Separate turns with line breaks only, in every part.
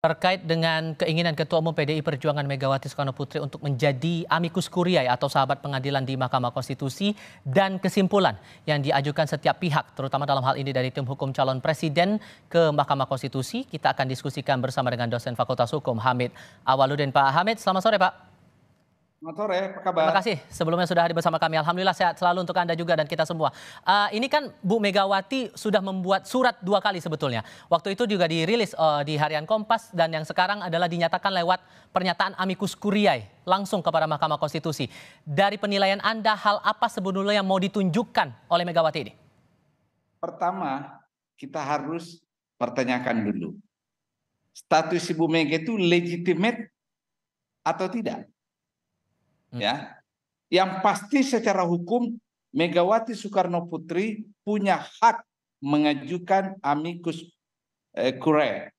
Terkait dengan keinginan Ketua Umum PDI Perjuangan Megawati Soekarnoputri untuk menjadi amicus curiae atau sahabat pengadilan di Mahkamah Konstitusi dan kesimpulan yang diajukan setiap pihak, terutama dalam hal ini dari tim hukum calon presiden ke Mahkamah Konstitusi, kita akan diskusikan bersama dengan dosen Fakultas Hukum Hamid Awaludin. Pak Hamid, selamat sore Pak.
Selamat sore, apa kabar?
Terima kasih sebelumnya sudah hadir bersama kami. Alhamdulillah sehat selalu untuk Anda juga dan kita semua. Ini kan Bu Megawati sudah membuat surat 2 kali sebetulnya. Waktu itu juga dirilis di Harian Kompas dan yang sekarang adalah dinyatakan lewat pernyataan amicus curiae langsung kepada Mahkamah Konstitusi. Dari penilaian Anda, hal apa sebetulnya yang mau ditunjukkan oleh Megawati ini?
Pertama, kita harus pertanyakan dulu. Status Ibu Mega itu legitimate atau tidak? Ya, yang pasti secara hukum Megawati Soekarnoputri punya hak mengajukan amicus curiae.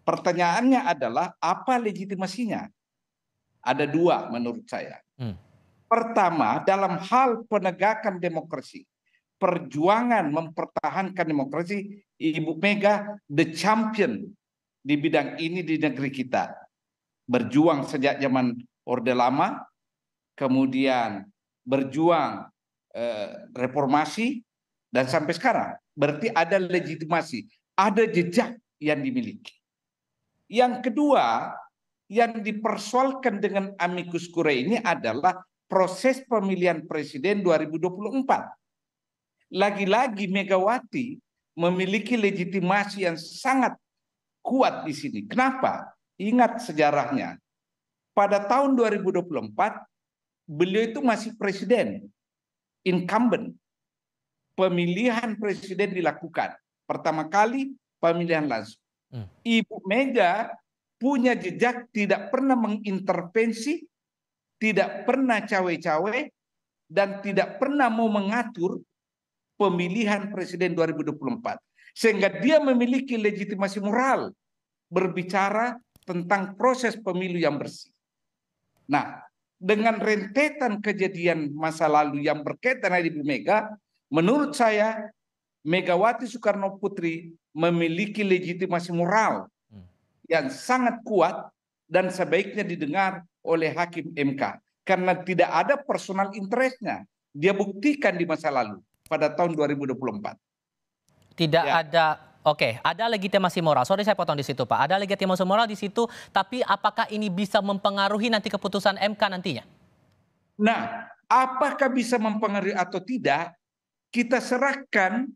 Pertanyaannya adalah apa legitimasinya? Ada 2 menurut saya. Pertama, dalam hal penegakan demokrasi, perjuangan mempertahankan demokrasi, Ibu Mega the champion di bidang ini di negeri kita. Berjuang sejak zaman Orde Lama, kemudian berjuang reformasi, dan sampai sekarang. Berarti ada legitimasi, ada jejak yang dimiliki. Yang kedua, yang dipersoalkan dengan amicus curiae ini adalah proses pemilihan presiden 2024. Lagi-lagi Megawati memiliki legitimasi yang sangat kuat di sini. Kenapa? Ingat sejarahnya. Pada tahun 2024, beliau itu masih presiden, incumbent. Pemilihan presiden dilakukan. Pertama kali pemilihan langsung. Ibu Mega punya jejak tidak pernah mengintervensi, tidak pernah cawe-cawe, dan tidak pernah mau mengatur pemilihan presiden 2024. Sehingga dia memiliki legitimasi moral berbicara tentang proses pemilu yang bersih. Nah, dengan rentetan kejadian masa lalu yang berkaitan dengan Ibu Mega, menurut saya Megawati Soekarnoputri memiliki legitimasi moral yang sangat kuat dan sebaiknya didengar oleh Hakim MK. Karena tidak ada personal interest-nya. Dia buktikan di masa lalu pada tahun 2024.
Tidak ada. Oke, ada legitimasi moral. Sorry saya potong di situ Pak. Ada legitimasi moral di situ, tapi apakah ini bisa mempengaruhi nanti keputusan MK nantinya?
Nah, apakah bisa mempengaruhi atau tidak, kita serahkan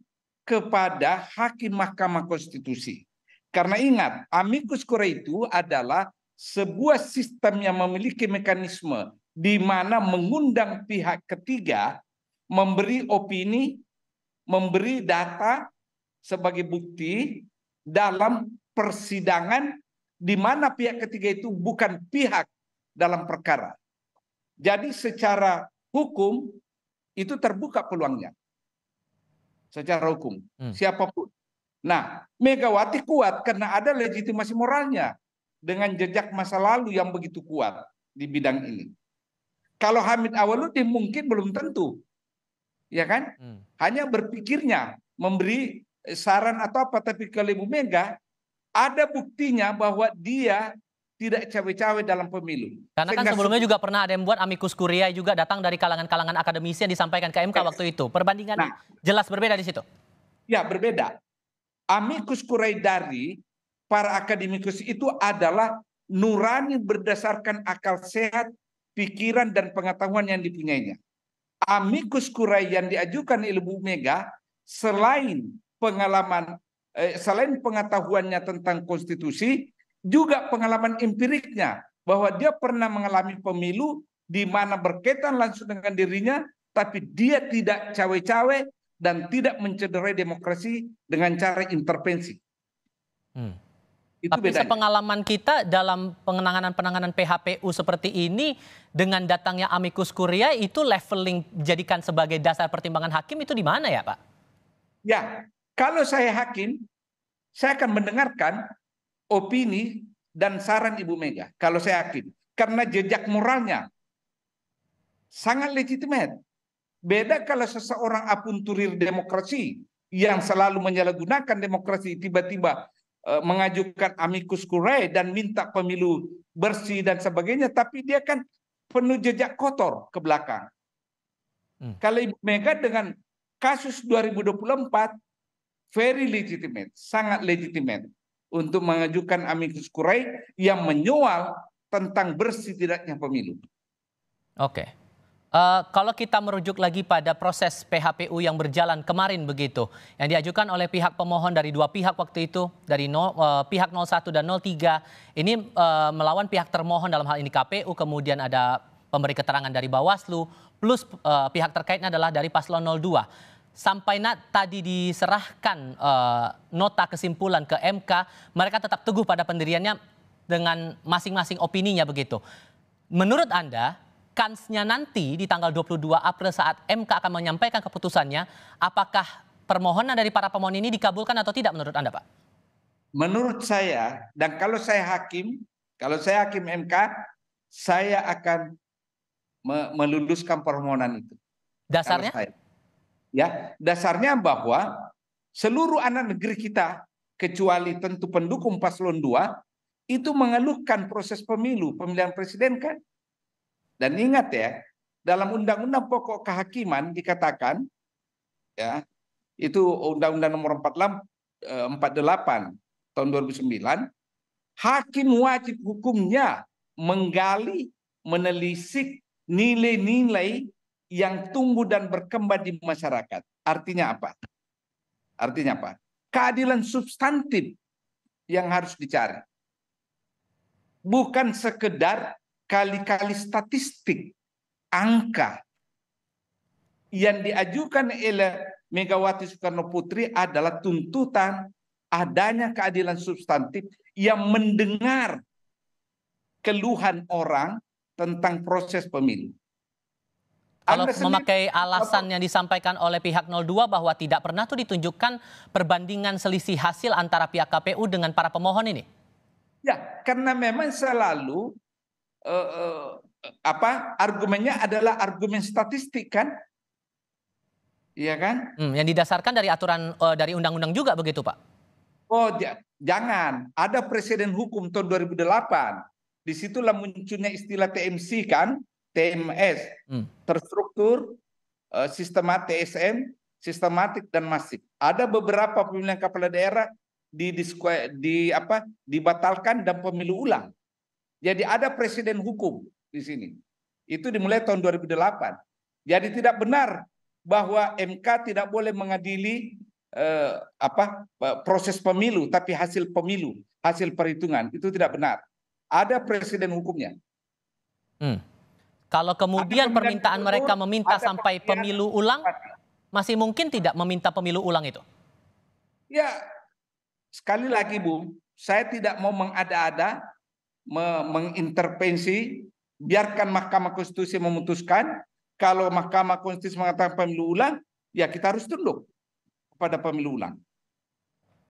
kepada Hakim Mahkamah Konstitusi. Karena ingat, amicus curiae itu adalah sebuah sistem yang memiliki mekanisme di mana mengundang pihak ketiga, memberi opini, memberi data sebagai bukti dalam persidangan di mana pihak ketiga itu bukan pihak dalam perkara. Jadi secara hukum itu terbuka peluangnya. Secara hukum, siapapun. Nah, Megawati kuat karena ada legitimasi moralnya dengan jejak masa lalu yang begitu kuat di bidang ini. Kalau Hamid Awaludin mungkin belum tentu. Ya kan? Hanya berpikirnya memberi saran atau apa, tapi kalau Ibu Mega ada buktinya bahwa dia tidak cawe-cawe dalam pemilu.
Karena kan sebelumnya juga pernah ada yang buat amicus curiae juga datang dari kalangan-kalangan akademisi yang disampaikan ke MK waktu itu. Perbandingannya jelas berbeda di situ.
Ya, berbeda. Amicus curiae dari para akademikus itu adalah nurani berdasarkan akal sehat, pikiran dan pengetahuan yang dipunyainya. Amicus curiae yang diajukan oleh Ibu Mega selain pengalaman, selain pengetahuannya tentang konstitusi, juga pengalaman empiriknya bahwa dia pernah mengalami pemilu di mana berkaitan langsung dengan dirinya, tapi dia tidak cawe-cawe dan tidak mencederai demokrasi dengan cara intervensi. Itu
tapi
bedanya.
sepengalaman kita dalam penanganan PHPU seperti ini dengan datangnya amicus curiae itu leveling jadikan sebagai dasar pertimbangan hakim itu di mana ya Pak?
Ya, kalau saya hakim, saya akan mendengarkan opini dan saran Ibu Mega. Kalau saya hakim, karena jejak moralnya sangat legitimate. Beda kalau seseorang apunturir demokrasi yang selalu menyalahgunakan demokrasi tiba-tiba mengajukan amicus curiae dan minta pemilu bersih dan sebagainya, tapi dia kan penuh jejak kotor ke belakang. Kalau Ibu Mega dengan kasus 2024 very legitimate, sangat legitimate untuk mengajukan amicus curiae yang menyoal tentang bersih tidaknya pemilu.
Oke. Kalau kita merujuk lagi pada proses PHPU yang berjalan kemarin begitu, yang diajukan oleh pihak pemohon dari dua pihak waktu itu, dari pihak 01 dan 03, ini melawan pihak termohon dalam hal ini KPU, kemudian ada pemberi keterangan dari Bawaslu, plus pihak terkaitnya adalah dari Paslon 02. Sampai tadi diserahkan nota kesimpulan ke MK, mereka tetap teguh pada pendiriannya dengan masing-masing opininya begitu. Menurut Anda, kansnya nanti di tanggal 22 April saat MK akan menyampaikan keputusannya, apakah permohonan dari para pemohon ini dikabulkan atau tidak menurut Anda, Pak?
Menurut saya, dan kalau saya hakim MK, saya akan meluluskan permohonan itu.
Dasarnya?
Ya, dasarnya bahwa seluruh anak negeri kita, kecuali tentu pendukung Paslon 2, itu mengeluhkan proses pemilihan presiden kan. Dan ingat ya, dalam Undang-Undang Pokok Kehakiman dikatakan, ya, itu Undang-Undang Nomor 48 tahun 2009, hakim wajib hukumnya menggali, menelisik nilai-nilai yang tumbuh dan berkembang di masyarakat. Artinya apa? Artinya apa? Keadilan substantif yang harus dicari. Bukan sekedar kali-kali statistik, angka. Yang diajukan oleh Megawati Soekarno Putri adalah tuntutan adanya keadilan substantif yang mendengar keluhan orang tentang proses pemilu.
Kalau memakai alasan yang disampaikan oleh pihak 02 bahwa tidak pernah tuh ditunjukkan perbandingan selisih hasil antara pihak KPU dengan para pemohon ini.
Ya, karena memang selalu argumennya adalah argumen statistik kan? Iya kan?
Yang didasarkan dari aturan dari undang-undang juga begitu, Pak?
Oh, jangan. Ada presiden hukum tahun 2008. Disitulah munculnya istilah TMC kan? TMS. Terstruktur, sistematis, TSM, sistematik dan masif. Ada beberapa pemilihan kepala daerah dibatalkan dan pemilu ulang. Jadi ada presiden hukum di sini. Itu dimulai tahun 2008. Jadi tidak benar bahwa MK tidak boleh mengadili proses pemilu, tapi hasil pemilu, hasil perhitungan. Itu tidak benar. Ada presiden hukumnya.
Kalau kemudian permintaan mereka meminta sampai pemilu ulang, masih mungkin tidak meminta pemilu ulang itu?
Ya, sekali lagi Bu, saya tidak mau mengada-ada, mengintervensi, biarkan Mahkamah Konstitusi memutuskan. Kalau Mahkamah Konstitusi mengatakan pemilu ulang, ya kita harus tunduk pada pemilu ulang.